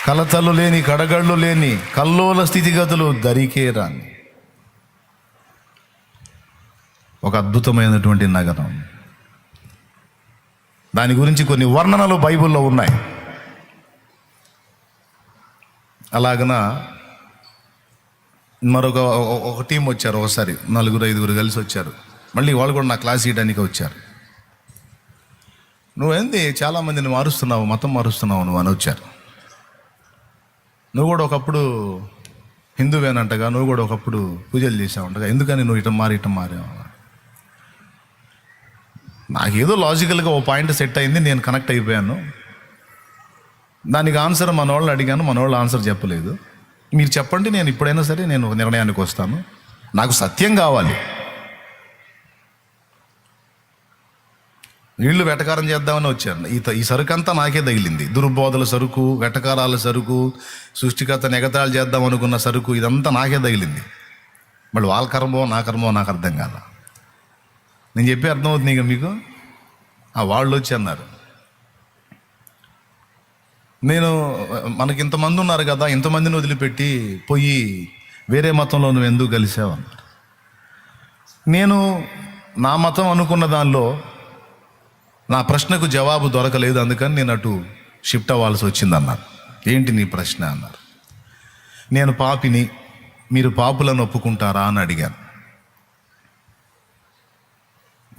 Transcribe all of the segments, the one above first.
కలతలు లేని, కడగళ్ళు లేని, కల్లోల స్థితిగతులు దరికే రాని ఒక అద్భుతమైనటువంటి నగరం. దాని గురించి కొన్ని వర్ణనలు బైబిల్లో ఉన్నాయి. అలాగన ఒక టీం వచ్చారు. ఒకసారి 4-5 కలిసి వచ్చారు. మళ్ళీ వాళ్ళు కూడా నా క్లాస్ ఇవ్వడానికి వచ్చారు. నువ్వేంది చాలామందిని మారుస్తున్నావు, మతం మారుస్తున్నావు నువ్వు అని వచ్చారు. నువ్వు కూడా ఒకప్పుడు హిందువేనంటగా, నువ్వు కూడా ఒకప్పుడు పూజలు చేసావంటగా, ఎందుకని నువ్వు ఇటం మారావు? నాకేదో లాజికల్గా ఓ పాయింట్ సెట్ అయింది, నేను కనెక్ట్ అయిపోయాను. దానికి ఆన్సర్ మన వాళ్ళని అడిగాను, మన వాళ్ళు ఆన్సర్ చెప్పలేదు. మీరు చెప్పండి, నేను ఇప్పుడైనా సరే నేను ఒక నిర్ణయానికి వస్తాను. నాకు సత్యం కావాలి. వీళ్ళు వెటకారం చేద్దామని వచ్చాను. ఈ సరుకు అంతా నాకే తగిలింది. దుర్బోధల సరుకు, వెటకారాల సరుకు, సృష్టికర్తను ఎగతాళి చేద్దాం అనుకున్న సరుకు, ఇదంతా నాకే తగిలింది. మళ్ళీ వాళ్ళ కర్మో నా కర్మో నాకు అర్థం కాల. నేను చెప్పి అర్థమవుతుంది ఇక మీకు. వాళ్ళు వచ్చి అన్నారు, మనకి ఇంతమంది ఉన్నారు కదా, ఇంతమందిని వదిలిపెట్టి పోయి వేరే మతంలో నువ్వు ఎందుకు కలిసావు అన్నారు. నేను నా మతం అనుకున్న దానిలో నా ప్రశ్నకు జవాబు దొరకలేదు, అందుకని నేను అటు షిఫ్ట్ అవ్వాల్సి వచ్చింది అన్నారు. ఏంటి నీ ప్రశ్న అన్నారు. నేను పాపిని, మీరు పాపులను ఒప్పుకుంటారా అని అడిగాను.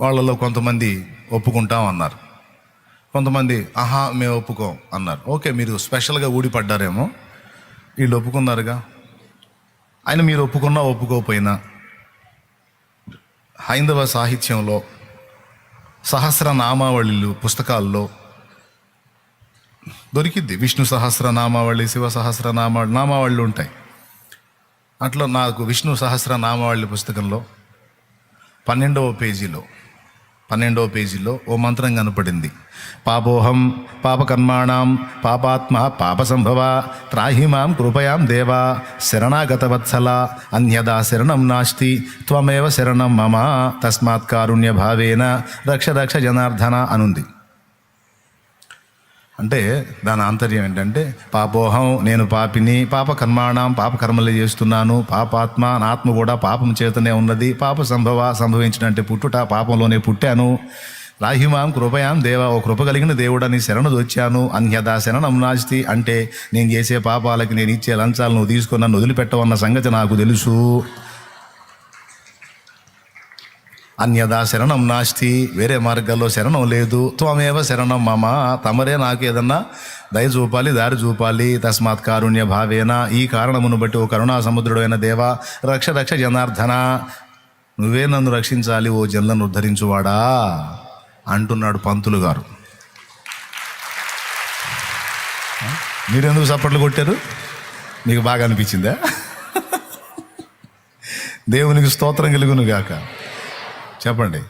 వాళ్ళలో కొంతమంది ఒప్పుకుంటాం అన్నారు, కొంతమంది ఆహా మేము ఒప్పుకోం అన్నారు. ఓకే, మీరు స్పెషల్గా ఊడిపడ్డారేమో, వీళ్ళు ఒప్పుకున్నారుగా. ఆయన మీరు ఒప్పుకున్నా ఒప్పుకోకపోయినా హైందవ సాహిత్యంలో సహస్రనామావళిలు పుస్తకాల్లో దొరికిద్ది. విష్ణు సహస్రనామావళి, శివ నామావళిలు ఉంటాయి. అట్లా నాకు విష్ణు సహస్రనామావళి పుస్తకంలో 12వ పేజీలో ఓ మంత్రం కనపడింది. పాపోహం పాపకర్మాణం పాపాత్మ పాప సంభవ త్రాహిమాం కృపయాం దేవా శరణాగత వత్సల అన్యదా శరణం నాస్తి త్వమేవ శరణం మమ తస్మాత్ కారుణ్య భావేన రక్ష జనార్దన అనుంది. అంటే దాని ఆంతర్యం ఏంటంటే, పాపోహం నేను పాపిని, పాపకర్మాణం పాపకర్మలు చేస్తున్నాను, పాపాత్మ నా ఆత్మ కూడా పాపం చేతనే ఉన్నది, పాప సంభవించినంటే పుట్టుట పాపంలోనే పుట్టాను, రాహిమాం కృపయాం దేవా ఓ కృప కలిగిన దేవుడని శరణు వచ్చాను, అన్యదా శరణం నాస్తి అంటే నేను చేసే పాపాలకి నేను ఇచ్చే లంచాలు నువ్వు తీసుకొని నన్ను వదిలిపెట్టవన్న సంగతి నాకు తెలుసు. అన్యదా శరణం నాస్తి వేరే మార్గాల్లో శరణం లేదు, త్వమేవ శరణం మమ తమరే నాకు ఏదన్నా దయ చూపాలి, దారి చూపాలి. తస్మాత్ కారుణ్య భావేన ఈ కారణమును బట్టి ఓ కరుణా సముద్రుడైన దేవా రక్ష జనార్దన నువ్వే నన్ను రక్షించాలి, ఓ జన్లను ఉద్ధరించువాడా అంటున్నాడు పంతులు గారు. మీరెందుకు చప్పట్లు కొట్టారు? మీకు బాగా అనిపించిందా? దేవునికి స్తోత్రం కలుగును గాక. చెప్పండి.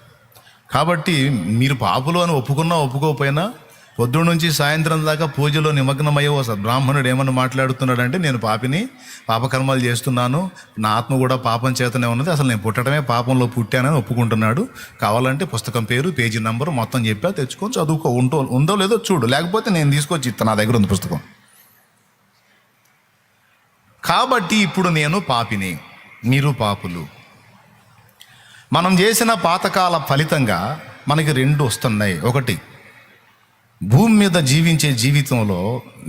కాబట్టి మీరు పాపులు అని ఒప్పుకున్నా ఒప్పుకోకపోయినా పొద్దున్న నుంచి సాయంత్రం దాకా పూజలో నిమగ్నమయ్యే ఓ బ్రాహ్మణుడు ఏమన్నా మాట్లాడుతున్నాడంటే, నేను పాపిని, పాపకర్మాలు చేస్తున్నాను, నా ఆత్మ కూడా పాపం చేతనే ఉన్నది, అసలు నేను పుట్టడమే పాపంలో పుట్టానని ఒప్పుకుంటున్నాడు. కావాలంటే పుస్తకం పేరు, పేజీ నంబరు మొత్తం చెప్పా, తెచ్చుకొని చదువుకో, ఉందో లేదో చూడు, లేకపోతే నేను తీసుకొచ్చి ఇస్తాను, నా దగ్గర ఉంది పుస్తకం. కాబట్టి ఇప్పుడు నేను పాపిని, మీరు పాపులు. మనం చేసిన పాతకాల ఫలితంగా మనకి 2 వస్తున్నాయి. ఒకటి, భూమి మీద జీవించే జీవితంలో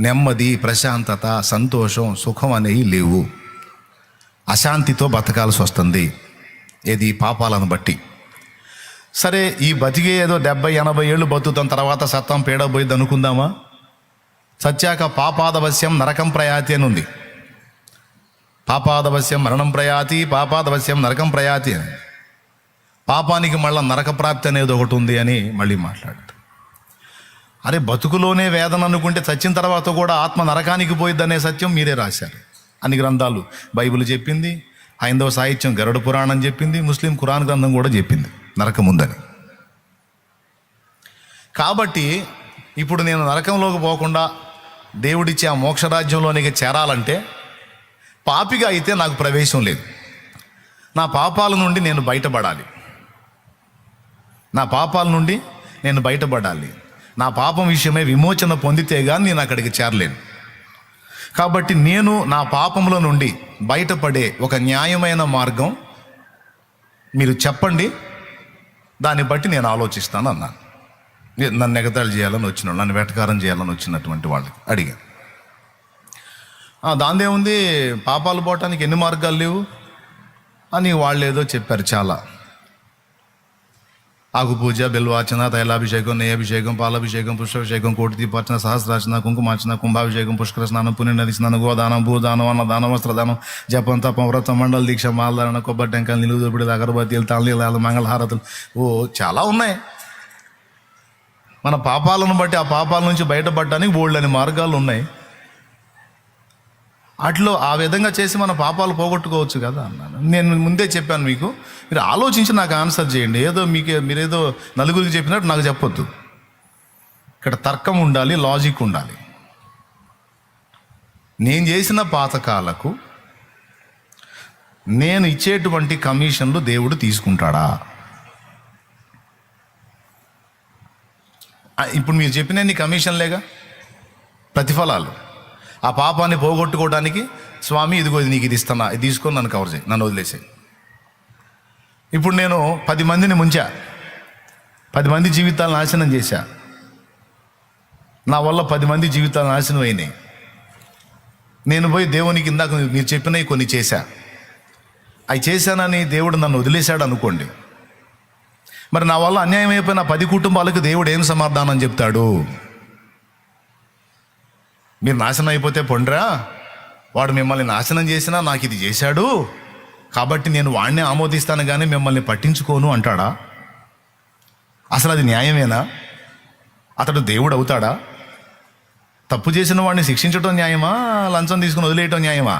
నెమ్మది, ప్రశాంతత, సంతోషం, సుఖం అనేవి లేవు. అశాంతితో బతకాల్సి వస్తుంది. ఏది? పాపాలను బట్టి. సరే, ఈ బతికే ఏదో 70-80 ఏళ్ళు బతుకుతాం, తర్వాత సత్తం పీడబోయింది అనుకుందామా? సత్యాక పాపాదవశ్యం నరకం ప్రయాతి అని ఉంది. పాపాదవశ్యం మరణం ప్రయాతి, పాపాదవశ్యం నరకం ప్రయాతి అని. పాపానికి మళ్ళీ నరక ప్రాప్తి అనేది ఒకటి ఉంది అని మళ్ళీ మాట్లాడారు. అరే, బతుకులోనే వేదన అనుకుంటే చచ్చిన తర్వాత కూడా ఆత్మ నరకానికి పోయిద్దనే సత్యం మీరే రాశారు. అన్ని గ్రంథాలు బైబిల్ చెప్పింది, హైందవ సాహిత్యం గరుడ పురాణం చెప్పింది, ముస్లిం ఖురాన్ గ్రంథం కూడా చెప్పింది నరకం ఉందని. కాబట్టి ఇప్పుడు నేను నరకంలోకి పోకుండా దేవుడిచ్చే ఆ మోక్షరాజ్యంలోనికి చేరాలంటే పాపిగా అయితే నాకు ప్రవేశం లేదు. నా పాపాల నుండి నేను బయటపడాలి. నా పాపం విషయమై విమోచన పొందితే కానీ నేను అక్కడికి చేరలేను. కాబట్టి నేను నా పాపముల నుండి బయటపడే ఒక న్యాయమైన మార్గం మీరు చెప్పండి, దాన్ని బట్టి నేను ఆలోచిస్తాను అన్నాను. నన్ను ఎగతాళి చేయాలని వచ్చిన నన్ను వెటకారం చేయాలని వచ్చినటువంటి వాళ్ళకి అడిగాను. దాందేముంది, పాపాలు పోవటానికి ఎన్ని మార్గాలు లేవు అని వాళ్ళు ఏదో చెప్పారు. చాలా ఆకుపూజ, బిల్వార్చన, తైలాభిషేకం, నెయ్యాభిషేకం, పాలాభిషేకం, పుష్పాభిషేకం, కోటి దీపార్చన, సహస్రార్చన, కుంకుమార్చన, కుంభాభిషేకం, పుష్కర స్నానం, పుణ్యనది స్నానం, గోదానం, భూదానం, అన్నదానం, వస్త్రదానం, జపం, తపం, వ్రతం, మండల దీక్ష, మాలధారణ, కొబ్బరి టెంకాయలు, నిలువు దొబ్బిడి, అగరబత్తీలు, తాళనీలాలు, మంగళహారతులు, చాలా ఉన్నాయి. మన పాపాలను బట్టి ఆ పాపాల నుంచి బయటపడడానికి బోల్డని మార్గాలు ఉన్నాయి. అట్లో ఆ విధంగా చేసి మన పాపాలు పోగొట్టుకోవచ్చు కదా అన్నాను. నేను ముందే చెప్పాను, మీకు మీరు ఆలోచించి నాకు ఆన్సర్ చేయండి. ఏదో మీరేదో నలుగురికి చెప్పినట్టు నాకు చెప్పొద్దు. ఇక్కడ తర్కం ఉండాలి, లాజిక్ ఉండాలి. నేను చేసిన పాతకాలకు నేను ఇచ్చేటువంటి కమిషన్లు దేవుడు తీసుకుంటాడా? ఇప్పుడు మీరు చెప్పిన కమిషన్లేగా ప్రతిఫలాలు. ఆ పాపాన్ని పోగొట్టుకోవడానికి, స్వామి ఇదిగో నీకు ఇది ఇస్తున్నా, ఇది తీసుకొని నన్ను కవర్ చేయి, నన్ను వదిలేసాయి. ఇప్పుడు నేను 10 మందిని ముంచా, 10 మంది జీవితాలు నాశనం చేశా. నా వల్ల 10 మంది జీవితాలు నాశనం అయినాయి. నేను పోయి దేవునికి ఇందాక మీరు చెప్పినవి కొన్ని చేశా. అవి చేశానని దేవుడు నన్ను వదిలేశాడు అనుకోండి. మరి నా వల్ల అన్యాయం అయిపోయిన 10 కుటుంబాలకు దేవుడు ఏం సమాధానం చెప్తాడు? మీరు నాశనం అయిపోతే పొండ్రా, వాడు మిమ్మల్ని నాశనం చేసినా నాకు ఇది చేశాడు కాబట్టి నేను వాడినే ఆమోదిస్తాను కానీ మిమ్మల్ని పట్టించుకోను అంటాడా? అసలు అది న్యాయమేనా? అతడు దేవుడు అవుతాడా? తప్పు చేసిన వాడిని శిక్షించడం న్యాయమా? లంచం తీసుకుని వదిలేయటం న్యాయమా?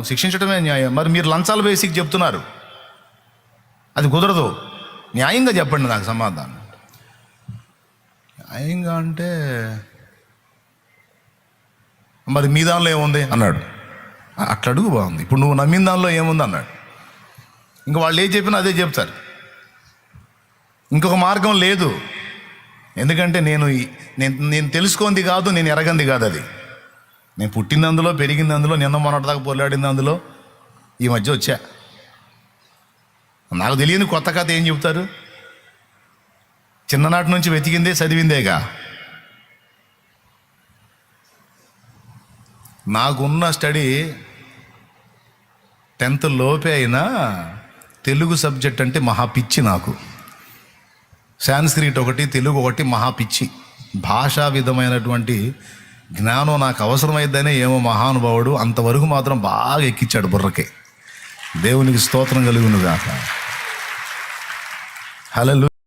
శిక్షించడమే న్యాయం. మరి మీరు లంచాలు బేసిక్ చెప్తున్నారు, అది కుదరదు. న్యాయంగా చెప్పండి నాకు సమాధానం. న్యాయంగా అంటే మరి మీ దానిలో ఏముంది అన్నాడు. అట్లా అడుగు, బాగుంది. ఇప్పుడు నువ్వు నమ్మిన దానిలో ఏముంది అన్నాడు. ఇంక వాళ్ళు ఏం చెప్పినా అదే చెప్తారు. ఇంకొక మార్గం లేదు. ఎందుకంటే నేను తెలుసుకుంది కాదు, నేను ఎరగంది కాదు. అది నేను పుట్టింది అందులో, పెరిగింది అందులో, నిన్న మొన్నటిదాకా పొల్లాడింది అందులో. ఈ మధ్య వచ్చా. నాకు తెలియని కొత్త కథ ఏం చెప్తారు? చిన్ననాటి నుంచి వెతికిందే చదివిందేగా. నాకున్న స్టడీ 10th లోపే అయినా తెలుగు సబ్జెక్ట్ అంటే మహా పిచ్చి నాకు. సాంస్క్రిట్ ఒకటి, తెలుగు ఒకటి మహా పిచ్చి. భాషా విధమైనటువంటి జ్ఞానం నాకు అవసరమైద్దనే ఏమో మహానుభావుడు అంతవరకు మాత్రం బాగా ఎక్కించాడు బుర్రకే. దేవునికి స్తోత్రం కలుగును గాక. హల్లెలూయా.